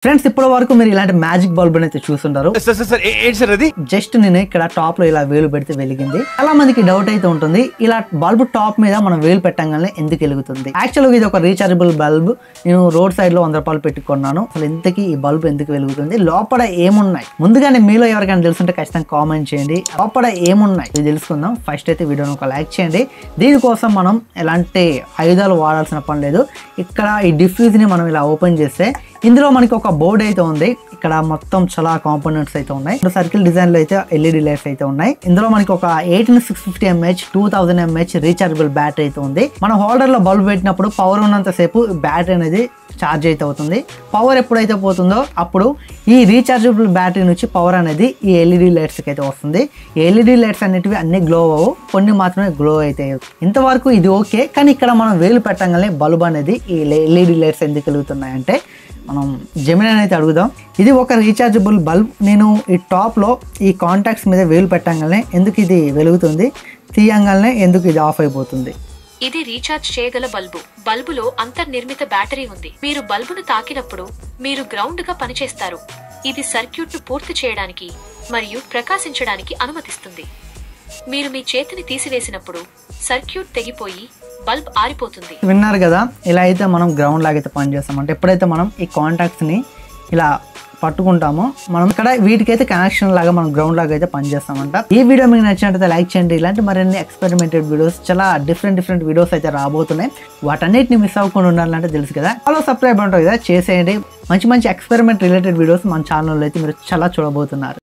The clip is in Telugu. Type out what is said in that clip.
ఫ్రెండ్స్ ఇప్పటి వరకు మీరు ఇలాంటి మ్యాజిక్ బల్బ్ అయితే చూస్తుంటారు. జస్ట్ నేను ఇక్కడ టాప్ లో ఇలా వేలు పెడితే వెలిగింది. చాలా మందికి డౌట్ అయితే ఉంటుంది, ఇలా బల్బ్ టాప్ మీద మనం వేలు పెట్టంగానే ఎందుకు వెలుగుతుంది. యాక్చువల్గా ఇది ఒక రీచార్జబుల్ బల్బ్. నేను రోడ్ సైడ్ లో 100 రూపాయలు పెట్టుకున్నాను. అసలు ఇంతకీ ఈ బల్బ్ ఎందుకు వెలుగుతుంది, లోపల ఏమున్నాయి, ముందుగానే మీలో ఎవరికైనా తెలుసుంటే ఖచ్చితంగా కామెంట్ చేయండి. లోపల ఏమున్నాయి ఇది తెలుసుకుందాం. ఫస్ట్ అయితే వీడియోని ఒక లైక్ చేయండి. దీనికోసం మనం ఎలాంటి ఆయుధాలు వాడాల్సిన పని లేదు. ఇక్కడ ఈ డిఫ్యూజ్ ని మనం ఇలా ఓపెన్ చేస్తే ఇందులో మనకి ఒక బోర్డ్ అయితే ఉంది. ఇక్కడ మొత్తం చాలా కాంపోనెంట్స్ అయితే ఉన్నాయి. సర్కిల్ డిజైన్ లో అయితే ఎల్ఈడి లైట్స్ అయితే ఉన్నాయి. ఇందులో మనకి ఒక 18650 mAh 2000 mAh రీచార్జబుల్ బ్యాటరీ అయితే ఉంది. మన హోల్డర్ లో బల్బ్ పెట్టినప్పుడు పవర్ ఉన్నంత సేపు బ్యాటరీ అనేది ఛార్జ్ అయితే అవుతుంది. పవర్ ఎప్పుడైతే పోతుందో అప్పుడు ఈ రీచార్జబుల్ బ్యాటరీ నుంచి పవర్ అనేది ఈ ఎల్ఈడి లైట్స్కి అయితే వస్తుంది. ఈ ఎల్ఈడి లైట్స్ అనేటివి అన్ని గ్లో అవ్వవు, కొన్ని మాత్రమే గ్లో అయితే. ఇంతవరకు ఇది ఓకే, కానీ ఇక్కడ మనం వేలు పెట్టగానే బల్బ్ అనేది ఈ ఎల్ఈడి లైట్స్ ఎందుకు వెలుగుతున్నాయంటే మనం జెమిని అయితే అడుగుదాం. ఇది ఒక రీచార్జబుల్ బల్బ్. నేను ఈ టాప్ లో ఈ కాంటాక్ట్స్ మీద వేలు పెట్టగానే ఎందుకు ఇది వెలుగుతుంది, తీయంగానే ఎందుకు ఇది ఆఫ్ అయిపోతుంది. ఇది రీఛార్జ్ చేయగల బల్బు. బల్బులో అంతర్నిర్మిత బ్యాటరీ ఉంది. మీరు బల్బును తాకినప్పుడు మీరు గ్రౌండ్ గా పనిచేస్తారు. ఇది సర్క్యూట్ ను పూర్తి చేయడానికి మరియు ప్రకాశించడానికి అనుమతిస్తుంది. మీరు మీ చేతిని తీసివేసినప్పుడు సర్క్యూట్ తెగిపోయి బల్బ్ ఆరిపోతుంది. విన్నారు కదా, ఇలా అయితే మనం గ్రౌండ్ లాగా అయితే పనిచేస్తాం. అంటే ఎప్పుడైతే మనం ఈ కాంటాక్ట్స్ ని ఇలా పట్టుకుంటామో మనం ఇక్కడ వీటికైతే కనెక్షన్ లాగా మనం గ్రౌండ్ లాగా అయితే పనిచేస్తామంట. ఈ వీడియో మీకు నచ్చినట్లయితే లైక్ చేయండి. ఇలాంటి మరిన్ని ఎక్స్పెరిమెంటెడ్ వీడియోస్, చాలా డిఫరెంట్ వీడియోస్ అయితే రాబోతున్నాయి. వాటన్నిటిని మిస్ అవ్వకుండా ఉండాలంటే తెలుసు కదా, ఫాలో సబ్స్క్రైబ్ ఉంటుంది కదా, చేసేయండి. మంచి ఎక్స్పెరిమెంట్ రిలేటెడ్ వీడియోస్ మన ఛానల్లో అయితే మీరు చాలా చూడబోతున్నారు.